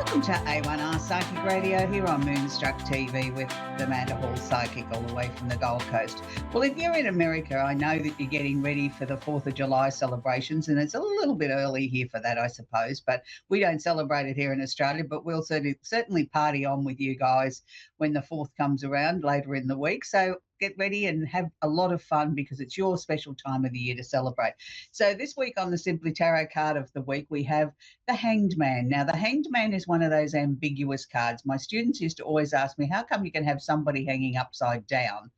Welcome to A1R Psychic Radio here on Moonstruck TV with the Amanda Hall Psychic all the way from the Gold Coast. Well, if you're in America, I know that you're getting ready for the 4th of July celebrations, and it's a little bit early here for that, I suppose, but we don't celebrate it here in Australia, but we'll certainly party on with you guys when the 4th comes around later in the week. So get ready and have a lot of fun because it's your special time of the year to celebrate. So this week on the Simply Tarot card of the week, we have the Hanged Man. Now, the Hanged Man is one of those ambiguous cards. My students used to always ask me, how come you can have somebody hanging upside down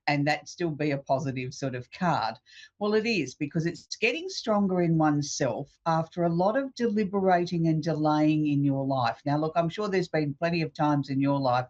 and that still be a positive sort of card? Well, it is, because it's getting stronger in oneself after a lot of deliberating and delaying in your life. Now, look, I'm sure there's been plenty of times in your life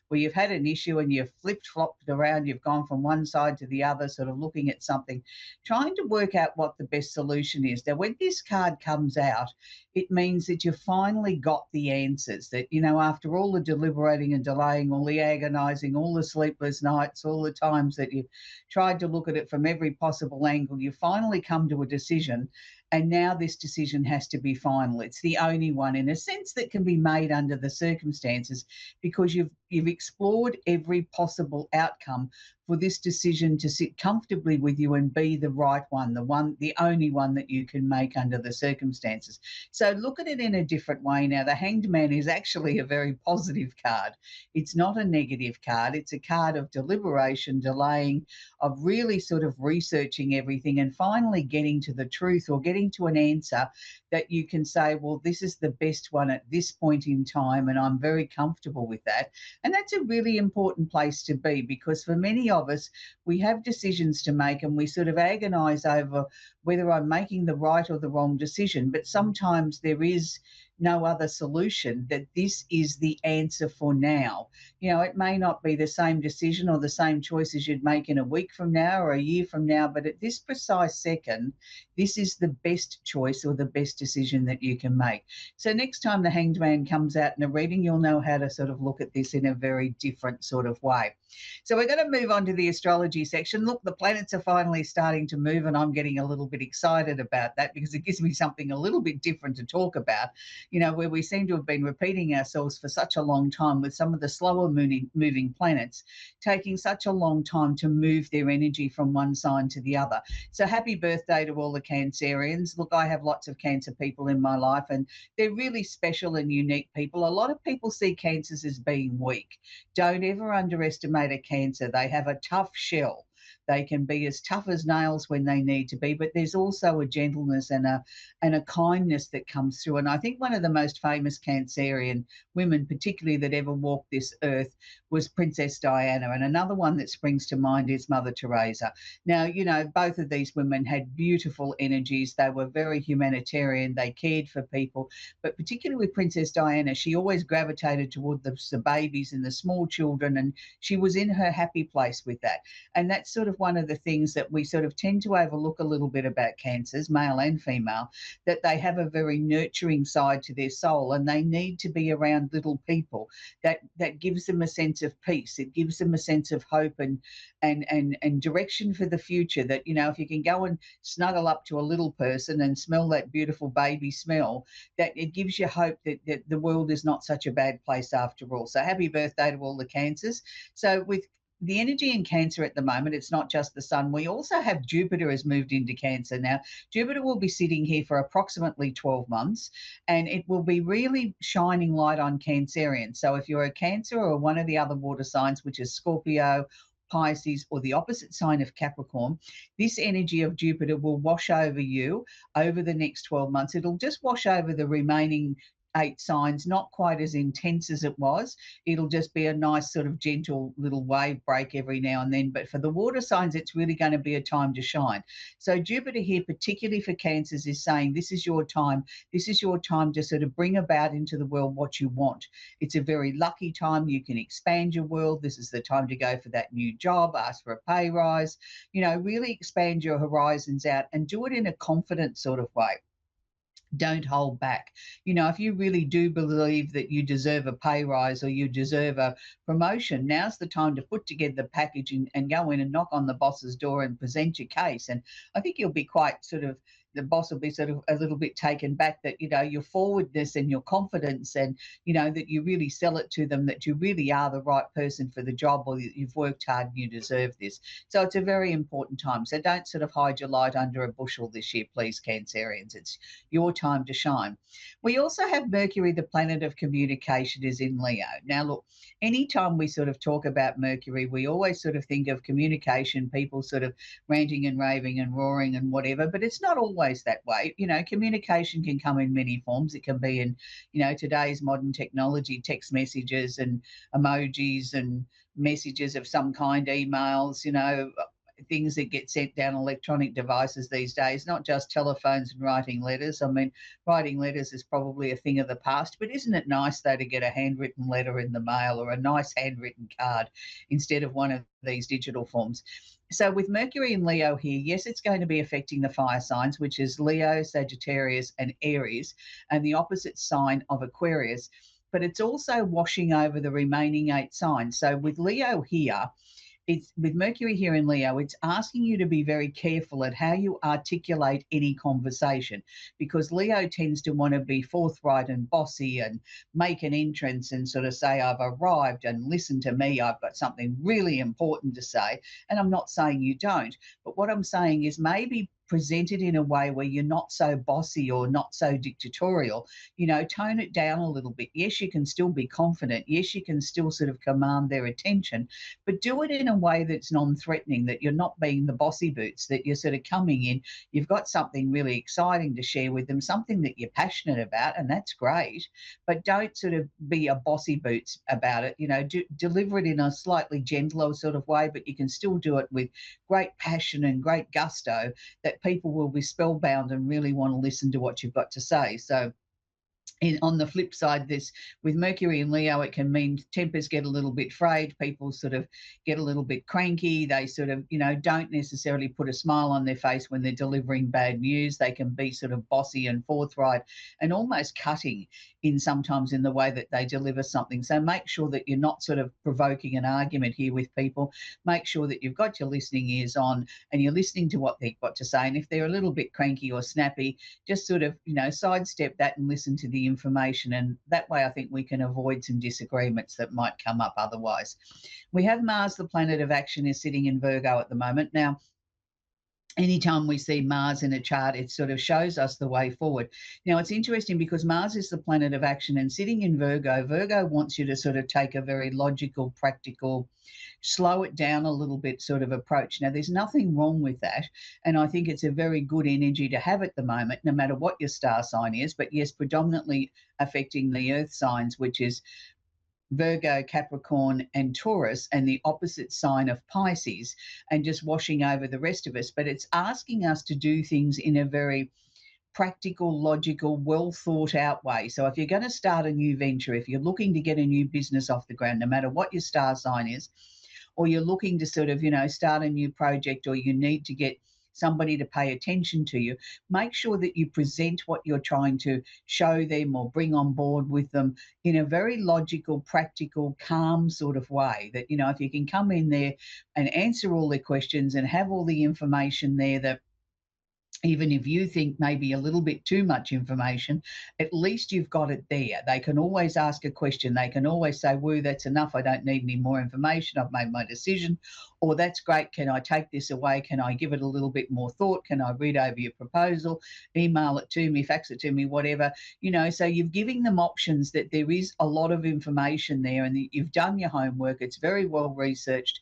where you've had an issue and you've flipped-flopped around, you've gone from one side to the other, sort of looking at something, trying to work out what the best solution is. Now, when this card comes out, it means that you finally got the answers, that, you know, after all the deliberating and delaying, all the agonizing, all the sleepless nights, all the times that you've tried to look at it from every possible angle, you finally come to a decision. And now this decision has to be final. It's the only one, in a sense, that can be made under the circumstances, because you've explored every possible outcome for this decision to sit comfortably with you and be the right one, the only one that you can make under the circumstances. So look at it in a different way now. The Hanged Man is actually a very positive card. It's not a negative card. It's a card of deliberation, delaying, of really sort of researching everything and finally getting to the truth, or getting to an answer that you can say, well, this is the best one at this point in time, and I'm very comfortable with that. And that's a really important place to be, because for many of us, we have decisions to make and we sort of agonize over whether I'm making the right or the wrong decision. But sometimes there is no other solution, that this is the answer for now. You know, it may not be the same decision or the same choices you'd make in a week from now or a year from now, but at this precise second, this is the best choice or the best decision that you can make. So next time the Hanged Man comes out in a reading, you'll know how to sort of look at this in a very different sort of way. So we're going to move on to the astrology section. Look, the planets are finally starting to move, and I'm getting a little bit excited about that because it gives me something a little bit different to talk about, you know, where we seem to have been repeating ourselves for such a long time, with some of the slower moving planets taking such a long time to move their energy from one sign to the other. So happy birthday to all the Cancerians. Look, I have lots of Cancer people in my life, and they're really special and unique people. A lot of people see Cancers as being weak. Don't ever underestimate a Cancer. They have a tough shell. They can be as tough as nails when they need to be, but there's also a gentleness and a kindness that comes through. And I think one of the most famous Cancerian women, particularly that ever walked this earth, was Princess Diana. And another one that springs to mind is Mother Teresa. Now, you know, both of these women had beautiful energies. They were very humanitarian. They cared for people. But particularly with Princess Diana, she always gravitated toward the babies and the small children, and she was in her happy place with that. And that's sort of one of the things that we sort of tend to overlook a little bit about Cancers, male and female, that they have a very nurturing side to their soul, and they need to be around little people. That gives them a sense of peace. It gives them a sense of hope and direction for the future, that, you know, if you can go and snuggle up to a little person and smell that beautiful baby smell, that it gives you hope that the world is not such a bad place after all. So happy birthday to all the Cancers. So with the energy in Cancer at the moment, it's not just the sun. We also have Jupiter has moved into Cancer. Now, Jupiter will be sitting here for approximately 12 months, and it will be really shining light on Cancerians. So if you're a Cancer or one of the other water signs, which is Scorpio, Pisces, or the opposite sign of Capricorn, this energy of Jupiter will wash over you over the next 12 months. It'll just wash over the remaining 8 signs, not quite as intense as it was. It'll just be a nice sort of gentle little wave break every now and then. But for the water signs, it's really going to be a time to shine. So Jupiter here, particularly for Cancers, is saying this is your time. This is your time to sort of bring about into the world what you want. It's a very lucky time. You can expand your world. This is the time to go for that new job, ask for a pay rise, you know, really expand your horizons out and do it in a confident sort of way. Don't hold back. You know, if you really do believe that you deserve a pay rise or you deserve a promotion, now's the time to put together the package and go in and knock on the boss's door and present your case. And I think you'll be quite sort of the boss will be sort of a little bit taken back that, your forwardness and your confidence and, that you really sell it to them, that you really are the right person for the job, or you've worked hard and you deserve this. So it's a very important time. So don't sort of hide your light under a bushel this year, please, Cancerians. It's your time to shine. We also have Mercury, the planet of communication, is in Leo. Now, look, anytime we sort of talk about Mercury, we always sort of think of communication, people sort of ranting and raving and roaring and whatever, but it's not always that way. Communication can come in many forms. It can be in, today's modern technology, text messages and emojis and messages of some kind, emails, things that get sent down electronic devices these days, not just telephones and writing letters. I mean, writing letters is probably a thing of the past, but isn't it nice, though, to get a handwritten letter in the mail or a nice handwritten card instead of one of these digital forms? So with Mercury and Leo here, yes, it's going to be affecting the fire signs, which is Leo, Sagittarius, and Aries, and the opposite sign of Aquarius. But it's also washing over the remaining 8 signs. So with Leo here, it's with Mercury here in Leo, it's asking you to be very careful at how you articulate any conversation, because Leo tends to want to be forthright and bossy and make an entrance and sort of say, I've arrived and listen to me. I've got something really important to say. And I'm not saying you don't, but what I'm saying is maybe present it in a way where you're not so bossy or not so dictatorial. Tone it down a little bit. Yes, you can still be confident. Yes, you can still sort of command their attention, but do it in a way that's non-threatening, that you're not being the bossy boots, that you're sort of coming in, you've got something really exciting to share with them, something that you're passionate about, and that's great, but don't sort of be a bossy boots about it. Deliver it in a slightly gentler sort of way, but you can still do it with great passion and great gusto, that people will be spellbound and really want to listen to what you've got to say. So on the flip side, this with Mercury and Leo, it can mean tempers get a little bit frayed. People sort of get a little bit cranky. They sort of, don't necessarily put a smile on their face when they're delivering bad news. They can be sort of bossy and forthright and almost cutting sometimes in the way that they deliver something. So make sure that you're not sort of provoking an argument here with people. Make sure that you've got your listening ears on and you're listening to what they've got to say. And if they're a little bit cranky or snappy, just sort of, sidestep that and listen to the information, and that way I think we can avoid some disagreements that might come up otherwise. We have Mars, the planet of action, is sitting in Virgo at the moment. Now, anytime we see Mars in a chart, it sort of shows us the way forward. Now, it's interesting because Mars is the planet of action, and sitting in Virgo, Virgo wants you to sort of take a very logical, practical, slow it down a little bit sort of approach. Now, there's nothing wrong with that, and I think it's a very good energy to have at the moment, no matter what your star sign is, but yes, predominantly affecting the earth signs, which is Virgo, Capricorn, and Taurus, and the opposite sign of Pisces, and just washing over the rest of us. But it's asking us to do things in a very practical, logical, well thought out way. So if you're going to start a new venture, if you're looking to get a new business off the ground, no matter what your star sign is, or you're looking to sort of, start a new project, or you need to get somebody to pay attention to you, make sure that you present what you're trying to show them or bring on board with them in a very logical, practical, calm sort of way. That, if you can come in there and answer all their questions and have all the information there, that even if you think maybe a little bit too much information, at least you've got it there. They can always ask a question. They can always say, woo, that's enough. I don't need any more information. I've made my decision. Or that's great. Can I take this away? Can I give it a little bit more thought? Can I read over your proposal? Email it to me, fax it to me, whatever. So you're giving them options, that there is a lot of information there and you've done your homework. It's very well researched.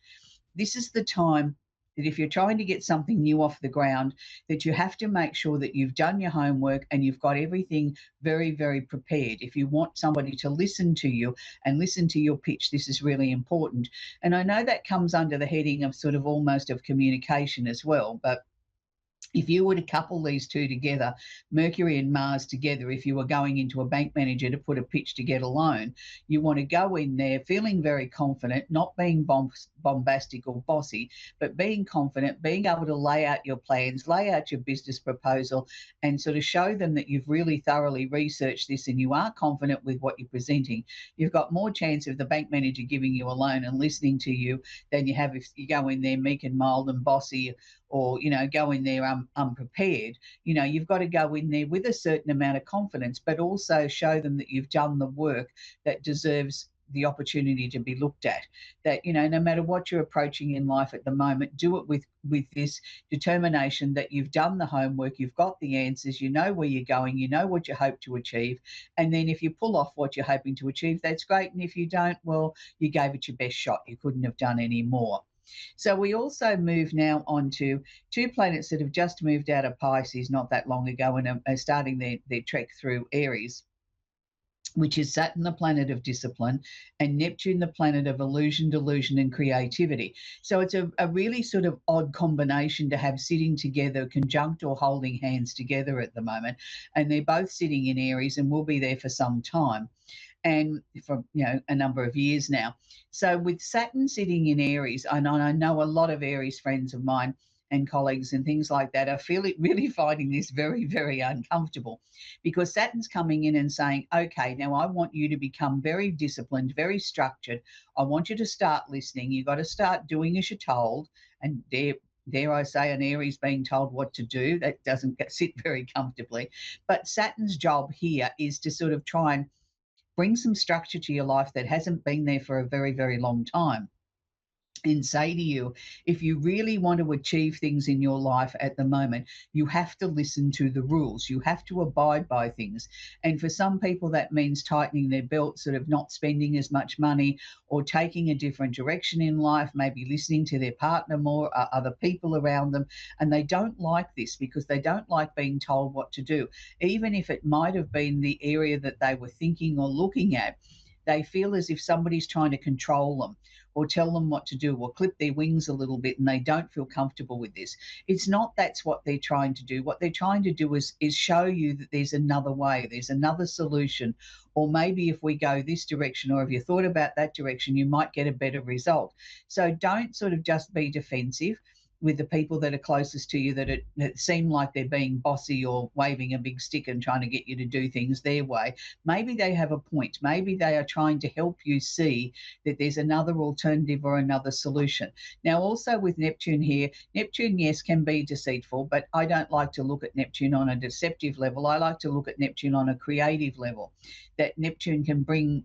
This is the time that if you're trying to get something new off the ground, that you have to make sure that you've done your homework and you've got everything very, very prepared. If you want somebody to listen to you and listen to your pitch, this is really important. And I know that comes under the heading of sort of almost of communication as well, but if you were to couple these two together, Mercury and Mars together, if you were going into a bank manager to put a pitch to get a loan, you want to go in there feeling very confident, not being bombastic or bossy, but being confident, being able to lay out your plans, lay out your business proposal, and sort of show them that you've really thoroughly researched this and you are confident with what you're presenting. You've got more chance of the bank manager giving you a loan and listening to you than you have if you go in there meek and mild and bossy, or go in there unprepared, you've got to go in there with a certain amount of confidence, but also show them that you've done the work that deserves the opportunity to be looked at. That, no matter what you're approaching in life at the moment, do it with this determination that you've done the homework, you've got the answers, you know where you're going, you know what you hope to achieve. And then if you pull off what you're hoping to achieve, that's great. And if you don't, well, you gave it your best shot. You couldn't have done any more. So we also move now on to two planets that have just moved out of Pisces not that long ago and are starting their trek through Aries, which is Saturn, the planet of discipline, and Neptune, the planet of illusion, delusion, and creativity. So it's a really sort of odd combination to have sitting together, conjunct or holding hands together at the moment. And they're both sitting in Aries and will be there for some time, and for a number of years now. So with Saturn sitting in Aries, and I know a lot of Aries friends of mine and colleagues and things like that are really finding this very, very uncomfortable, because Saturn's coming in and saying, okay, now I want you to become very disciplined, very structured. I want you to start listening. You've got to start doing as you're told. And dare I say, an Aries being told what to do, that doesn't sit very comfortably. But Saturn's job here is to sort of try and bring some structure to your life that hasn't been there for a very, very long time, and say to you, if you really want to achieve things in your life at the moment, you have to listen to the rules. You have to abide by things. And for some people, that means tightening their belt, sort of not spending as much money, or taking a different direction in life, maybe listening to their partner more, other people around them. And they don't like this because they don't like being told what to do. Even if it might have been the area that they were thinking or looking at, they feel as if somebody's trying to control them or tell them what to do or clip their wings a little bit, and they don't feel comfortable with this. It's not that's what they're trying to do. What they're trying to do is show you that there's another way, there's another solution, or maybe if we go this direction, or if you thought about that direction, you might get a better result. So don't sort of just be defensive with the people that are closest to you that seem like they're being bossy or waving a big stick and trying to get you to do things their way. Maybe they have a point. Maybe they are trying to help you see that there's another alternative or another solution. Now, also with Neptune here, Neptune, yes, can be deceitful, but I don't like to look at Neptune on a deceptive level. I like to look at Neptune on a creative level, that Neptune can bring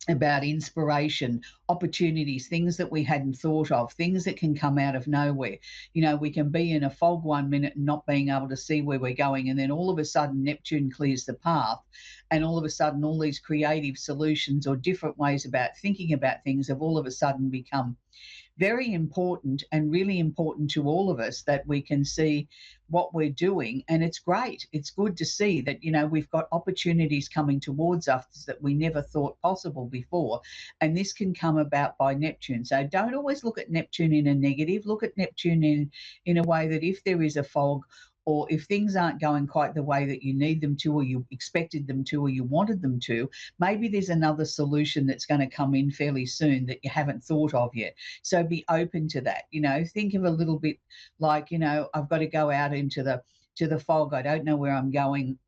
about inspiration, opportunities, things that we hadn't thought of, things that can come out of nowhere. We can be in a fog 1 minute and not being able to see where we're going, and then all of a sudden Neptune clears the path, and all of a sudden all these creative solutions or different ways about thinking about things have all of a sudden become very important, and really important to all of us, that we can see what we're doing. And it's great. It's good to see that, we've got opportunities coming towards us that we never thought possible before. And this can come about by Neptune. So don't always look at Neptune in a negative. Look at Neptune in a way that if there is a fog, or if things aren't going quite the way that you need them to, or you expected them to, or you wanted them to, maybe there's another solution that's going to come in fairly soon that you haven't thought of yet. So be open to that. Think of a little bit like, I've got to go out into the fog. I don't know where I'm going.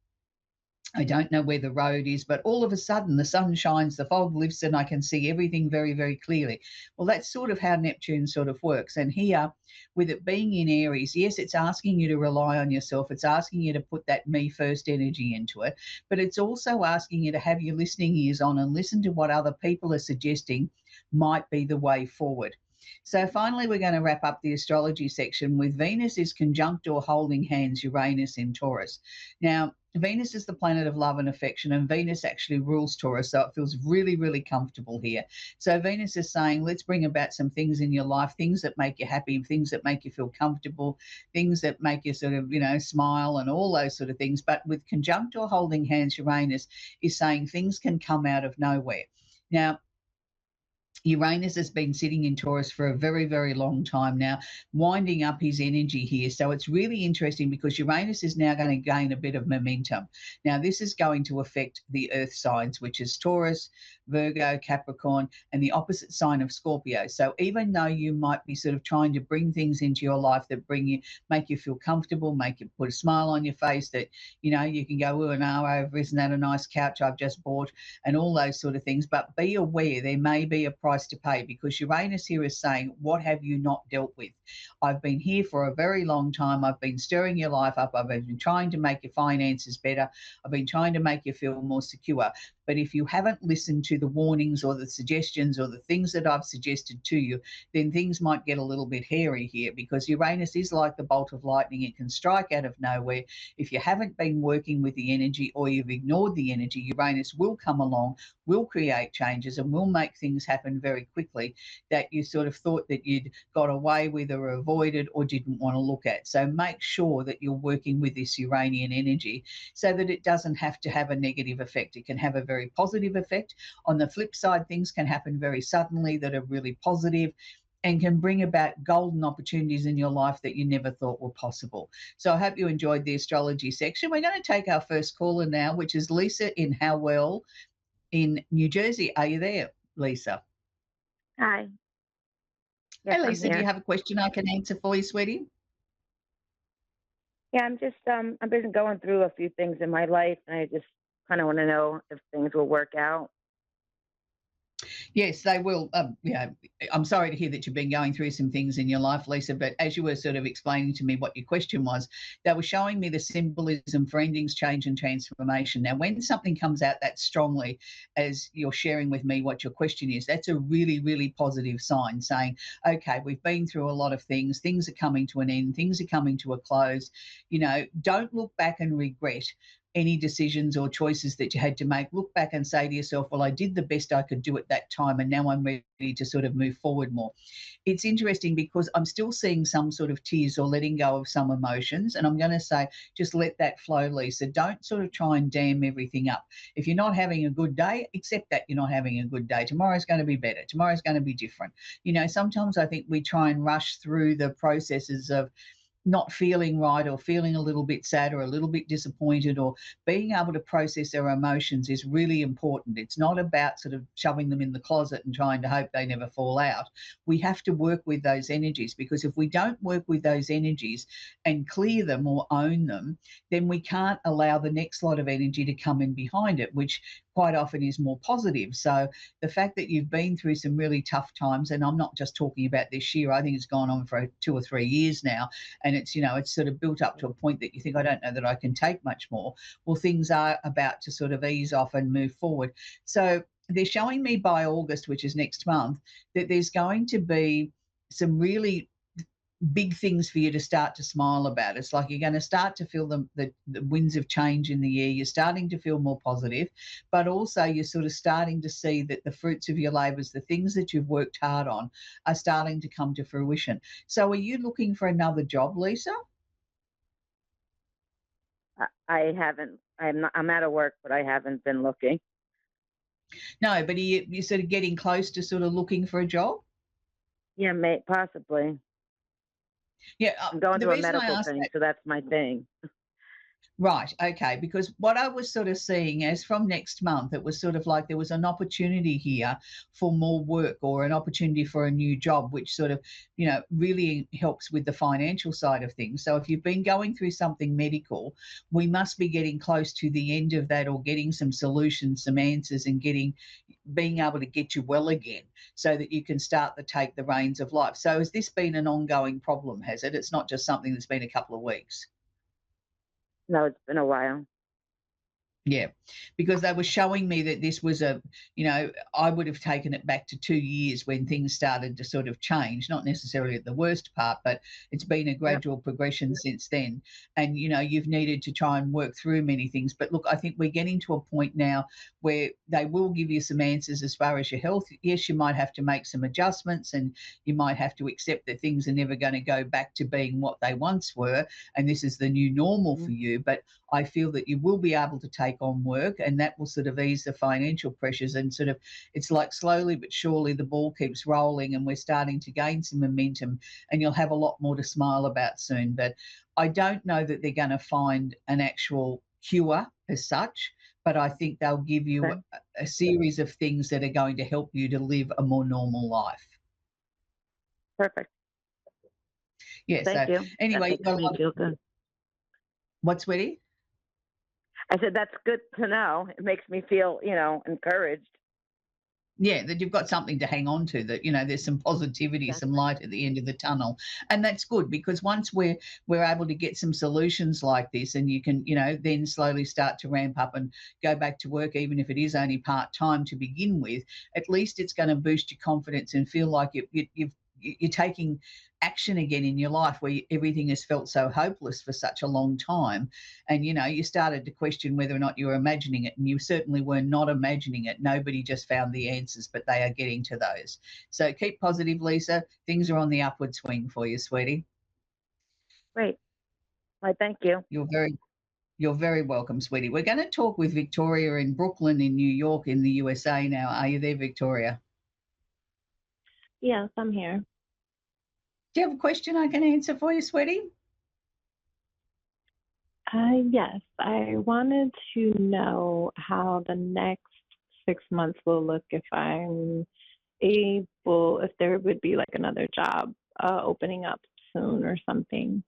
I don't know where the road is, but all of a sudden the sun shines, the fog lifts, and I can see everything very, very clearly. Well, that's sort of how Neptune sort of works. And here, with it being in Aries, yes, it's asking you to rely on yourself. It's asking you to put that me first energy into it, but it's also asking you to have your listening ears on and listen to what other people are suggesting might be the way forward. So finally, we're going to wrap up the astrology section with Venus is conjunct or holding hands Uranus in Taurus. Now, Venus is the planet of love and affection, and Venus actually rules Taurus, so it feels really, really comfortable here. So Venus is saying, let's bring about some things in your life, things that make you happy, things that make you feel comfortable, things that make you sort of, smile and all those sort of things. But with conjunct or holding hands, Uranus is saying things can come out of nowhere. Now, Uranus has been sitting in Taurus for a very, very long time now, winding up his energy here. So it's really interesting because Uranus is now going to gain a bit of momentum. Now, this is going to affect the earth signs, which is Taurus, Virgo, Capricorn, and the opposite sign of Scorpio. So even though you might be sort of trying to bring things into your life that make you feel comfortable, make you put a smile on your face, that, you can go, oh, an hour over, isn't that a nice couch I've just bought, and all those sort of things. But be aware there may be a problem price to pay, because Uranus here is saying, what have you not dealt with? I've been here for a very long time. I've been stirring your life up. I've been trying to make your finances better. I've been trying to make you feel more secure. But if you haven't listened to the warnings or the suggestions or the things that I've suggested to you, then things might get a little bit hairy here, because Uranus is like the bolt of lightning. It can strike out of nowhere. If you haven't been working with the energy, or you've ignored the energy, Uranus will come along, will create changes, and will make things happen very quickly that you sort of thought that you'd got away with or avoided or didn't want to look at. So make sure that you're working with this Uranian energy so that it doesn't have to have a negative effect. It can have a very positive effect. On the flip side, things can happen very suddenly that are really positive and can bring about golden opportunities in your life that you never thought were possible. So I hope you enjoyed the astrology section. We're going to take our first caller now, which is Lisa in Howell in New Jersey. Are you there, Lisa? Hi. Yes, Hey, I'm Lisa, do you here. have a question I can answer for you, sweetie? Yeah, I'm just I've been going through a few things in my life, and I just kind of want to know if things will work out. Yes, they will. I'm sorry to hear that you've been going through some things in your life, Lisa, but as you were sort of explaining to me what your question was, they were showing me the symbolism for endings, change, and transformation. Now, when something comes out that strongly, as you're sharing with me what your question is, that's a really, really positive sign, saying, okay, we've been through a lot of things are coming to an end, things are coming to a close. Don't look back and regret any decisions or choices that you had to make. Look back and say to yourself, well, I did the best I could do at that time, and now I'm ready to sort of move forward more. It's interesting because I'm still seeing some sort of tears or letting go of some emotions. And I'm going to say, just let that flow, Lisa. Don't sort of try and dam everything up. If you're not having a good day, accept that you're not having a good day. Tomorrow's going to be better. Tomorrow's going to be different. Sometimes I think we try and rush through the processes of not feeling right, or feeling a little bit sad or a little bit disappointed, or being able to process our emotions is really important. It's not about sort of shoving them in the closet and trying to hope they never fall out. We have to work with those energies, because if we don't work with those energies and clear them or own them, then we can't allow the next lot of energy to come in behind it, which quite often is more positive. So the fact that you've been through some really tough times, and I'm not just talking about this year, I think it's gone on for 2 or 3 years now, and it's sort of built up to a point that you think, I don't know that I can take much more. Well, things are about to sort of ease off and move forward. So they're showing me by August, which is next month, that there's going to be some really big things for you to start to smile about. It's like you're going to start to feel the winds of change in the air. You're starting to feel more positive, but also you're sort of starting to see that the fruits of your labours, the things that you've worked hard on, are starting to come to fruition. So are you looking for another job, Lisa? I haven't. I'm out of work, but I haven't been looking. No, but you're sort of getting close to sort of looking for a job? Yeah, possibly. Yeah, I'm going the through a reason I medical asked thing, that. so that's my thing. Right. Okay. Because what I was sort of seeing as from next month, it was sort of like there was an opportunity here for more work, or an opportunity for a new job, which sort of, really helps with the financial side of things. So if you've been going through something medical, we must be getting close to the end of that, or getting some solutions, some answers, and being able to get you well again, so that you can start to take the reins of life. So has this been an ongoing problem, has it? It's not just something that's been a couple of weeks. No, it's been a while. Yeah, because they were showing me that this was I would have taken it back to 2 years when things started to sort of change, not necessarily at the worst part, but it's been a Yep. gradual progression since then. And, you've needed to try and work through many things. But look, I think we're getting to a point now where they will give you some answers as far as your health. Yes, you might have to make some adjustments, and you might have to accept that things are never going to go back to being what they once were. And this is the new normal for you. But I feel that you will be able to take on work, and that will sort of ease the financial pressures, and sort of, it's like slowly but surely the ball keeps rolling, and we're starting to gain some momentum, and you'll have a lot more to smile about soon. But I don't know that they're going to find an actual cure as such, but I think they'll give you Okay. a series of things that are going to help you to live a more normal life. Perfect. Yeah. Thank So you. That anyway, you've makes got a me lot. feel good. What, sweetie? I said that's good to know. It makes me feel, encouraged. Yeah, that you've got something to hang on to, that, there's some positivity, some Exactly. light at the end of the tunnel. And that's good, because once we're able to get some solutions like this, and you can, then slowly start to ramp up and go back to work, even if it is only part-time to begin with, at least it's going to boost your confidence and feel like you're taking action again in your life, where everything has felt so hopeless for such a long time. And you started to question whether or not you were imagining it, and you certainly were not imagining it. Nobody just found the answers, but they are getting to those. So keep positive, Lisa. Things are on the upward swing for you, sweetie. Great. Well, thank you. You're very welcome, sweetie. We're going to talk with Victoria in Brooklyn in New York in the USA now. Are you there, Victoria? Yes, I'm here. Do you have a question I can answer for you, sweetie? Yes, I wanted to know how the next 6 months will look if I'm if there would be like another job opening up soon or something.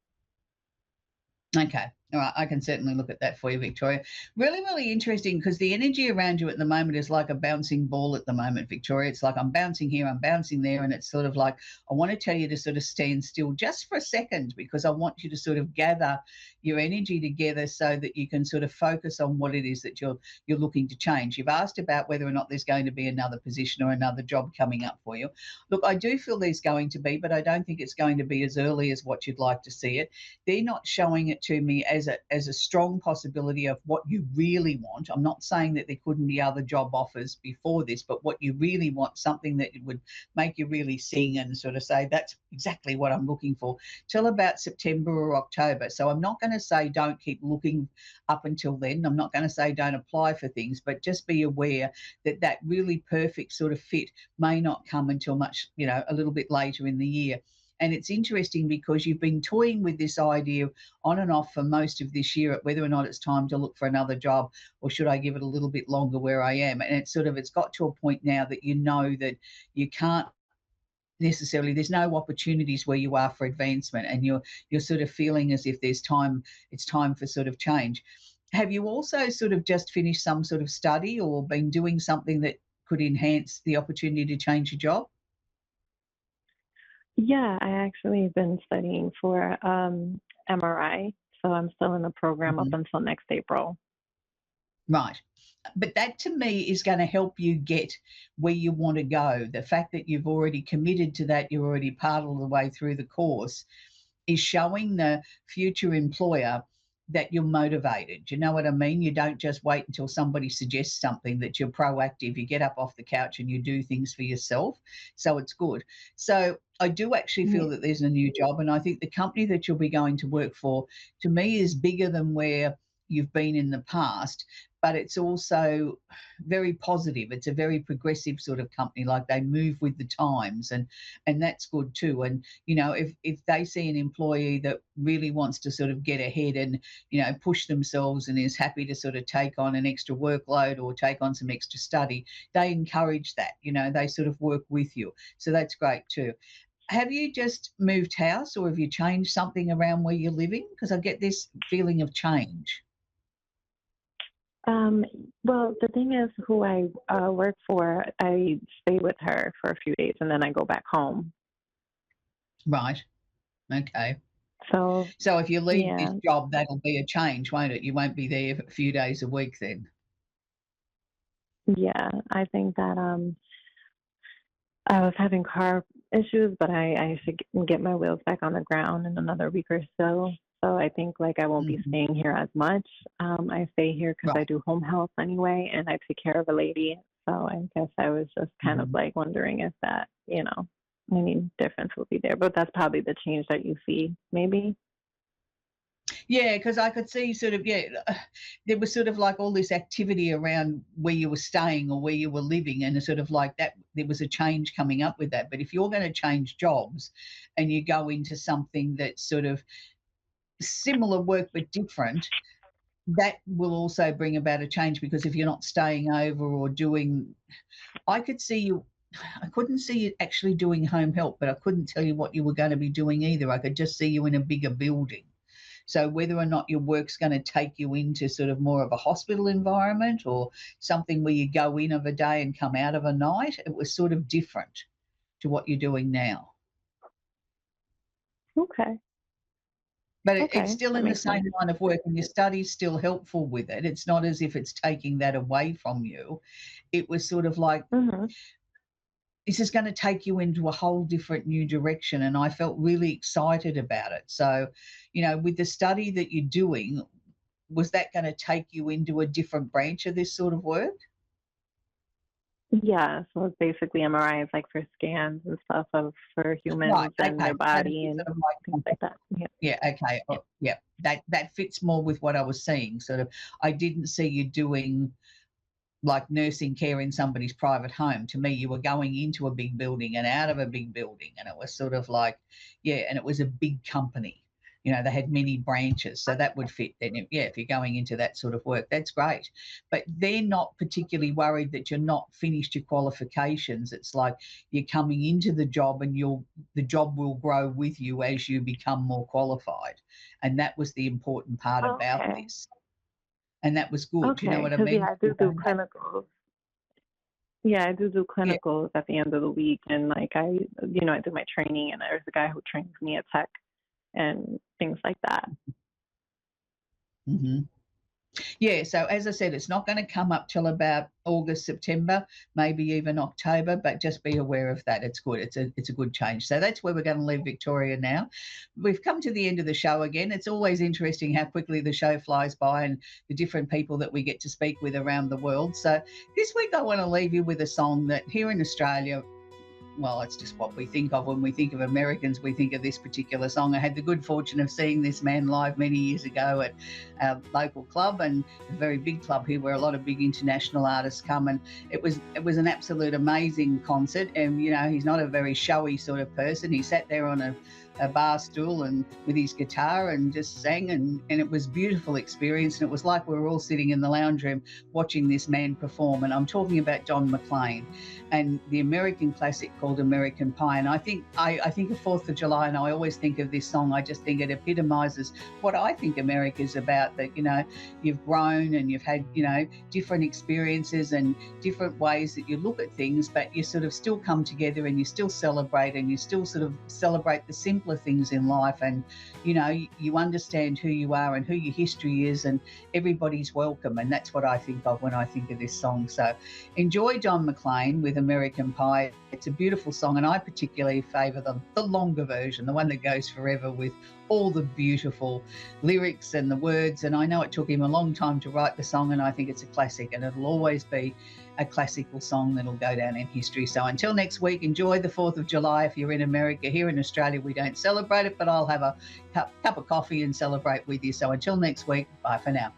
Okay. All right. I can certainly look at that for you, Victoria. Really, really interesting, because the energy around you at the moment is like a bouncing ball at the moment, Victoria. It's like I'm bouncing here, I'm bouncing there. And it's sort of like, I want to tell you to sort of stand still just for a second, because I want you to sort of gather your energy together so that you can sort of focus on what it is that you're looking to change. You've asked about whether or not there's going to be another position or another job coming up for you. Look, I do feel there's going to be, but I don't think it's going to be as early as what you'd like to see it. They're not showing it to me as a strong possibility of what you really want. I'm not saying that there couldn't be other job offers before this, but what you really want, something that would make you really sing and sort of say, that's exactly what I'm looking for, till about September or October. So I'm not going to say don't keep looking up until then. I'm not going to say don't apply for things, but just be aware that that really perfect sort of fit may not come until much, a little bit later in the year. And it's interesting, because you've been toying with this idea on and off for most of this year, at whether or not it's time to look for another job, or should I give it a little bit longer where I am. And it's got to a point now that you know that you can't necessarily, there's no opportunities where you are for advancement, and you're sort of feeling as if it's time for sort of change. Have you also sort of just finished some sort of study, or been doing something that could enhance the opportunity to change your job? Yeah, I actually have been studying for MRI, so I'm still in the program up Mhm. until next April. Right. But that to me is going to help you get where you want to go. The fact that you've already committed to that, you're already part of the way through the course, is showing the future employer that you're motivated. You know what I mean? You don't just wait until somebody suggests something, that you're proactive. You get up off the couch and you do things for yourself. So it's good. So I do actually feel Yeah. that there's a new job. And I think the company that you'll be going to work for, to me, is bigger than where you've been in the past, but it's also very positive. It's a very progressive sort of company, like they move with the times, and that's good too. And if they see an employee that really wants to sort of get ahead and push themselves, and is happy to sort of take on an extra workload or take on some extra study, they encourage that. They sort of work with you, so that's great too. Have you just moved house, or have you changed something around where you're living? Because I get this feeling of change. Um, well, the thing is, who I work for, I stay with her for a few days and then I go back home. Right. Okay. So, So if you leave this yeah, job, that'll be a change, won't it? You won't be there a few days a week then. yeah, I think that I was having car issues, but I should get my wheels back on the ground in another week or so. So I think like I won't be Mhm. staying here as much. I stay here because I Right. do home health anyway, and I take care of a lady. So I guess I was just kind of Mhm. like wondering if that, any difference will be there. But that's probably the change that you see, maybe. Yeah, because I could see sort of, yeah, there was sort of like all this activity around where you were staying or where you were living, and sort of like that, there was a change coming up with that. But if you're going to change jobs and you go into something that's sort of similar work but different, that will also bring about a change, because if you're not staying over or doing, I could see you, I couldn't see you actually doing home help, but I couldn't tell you what you were going to be doing either. I could just see you in a bigger building. So whether or not your work's going to take you into sort of more of a hospital environment or something where you go in of a day and come out of a night, it was sort of different to what you're doing now. Okay. But it's Okay. still That in the makes sense. same line of work, and your study's still helpful with it. It's not as if it's taking that away from you. It was sort of like, Mm-hmm. this is going to take you into a whole different new direction. And I felt really excited about it. So, with the study that you're doing, was that going to take you into a different branch of this sort of work? Yeah, so it's basically MRIs like for scans and stuff for Right. humans and Okay. their So this body is and sort of things like, like that. Yeah. yeah. Okay. Yeah. Oh, yeah. That fits more with what I was seeing. Sort of, I didn't see you doing like nursing care in somebody's private home. To me, you were going into a big building and out of a big building, and it was sort of like, yeah, and it was a big company. They had many branches, so that would fit then. Yeah, if you're going into that sort of work, that's great. But they're not particularly worried that you're not finished your qualifications. It's like you're coming into the job, and the job will grow with you as you become more qualified, and that was the important part about Okay. this. And that was good. Do you know Okay. what I Because mean? yeah, I do clinicals. Yeah, I do Yeah. clinicals at the end of the week, and like I do my training, and there's a guy who trains me at tech and things like that. Hmm. Yeah, so as I said, it's not going to come up till about August, September, maybe even October, but just be aware of that. It's good. It's a good change. So that's where we're going to leave Victoria now. We've come to the end of the show again. It's always interesting how quickly the show flies by and the different people that we get to speak with around the world. So this week I want to leave you with a song that here in Australia, well, it's just what we think of when we think of Americans. We think of this particular song. I had the good fortune of seeing this man live many years ago at our local club, and a very big club here where a lot of big international artists come. And it was an absolute amazing concert. And he's not a very showy sort of person. He sat there on a bar stool and with his guitar and just sang, and it was a beautiful experience. And it was like we were all sitting in the lounge room watching this man perform. And I'm talking about Don McLean and the American classic called American Pie. And I think of 4th of July, and I always think of this song. I just think it epitomizes what I think America's about, that you've grown and you've had different experiences and different ways that you look at things, but you sort of still come together and you still celebrate, and you still sort of celebrate the simpler things in life. And you understand who you are and who your history is, and everybody's welcome. And that's what I think of when I think of this song. So enjoy Don McLean with American Pie. It's a beautiful song, and I particularly favour the longer version, the one that goes forever with all the beautiful lyrics and the words. And I know it took him a long time to write the song, and I think it's a classic, and it'll always be a classical song that'll go down in history. So until next week, enjoy the 4th of July if you're in America. Here in Australia, we don't celebrate it, but I'll have a cup of coffee and celebrate with you. So until next week, bye for now.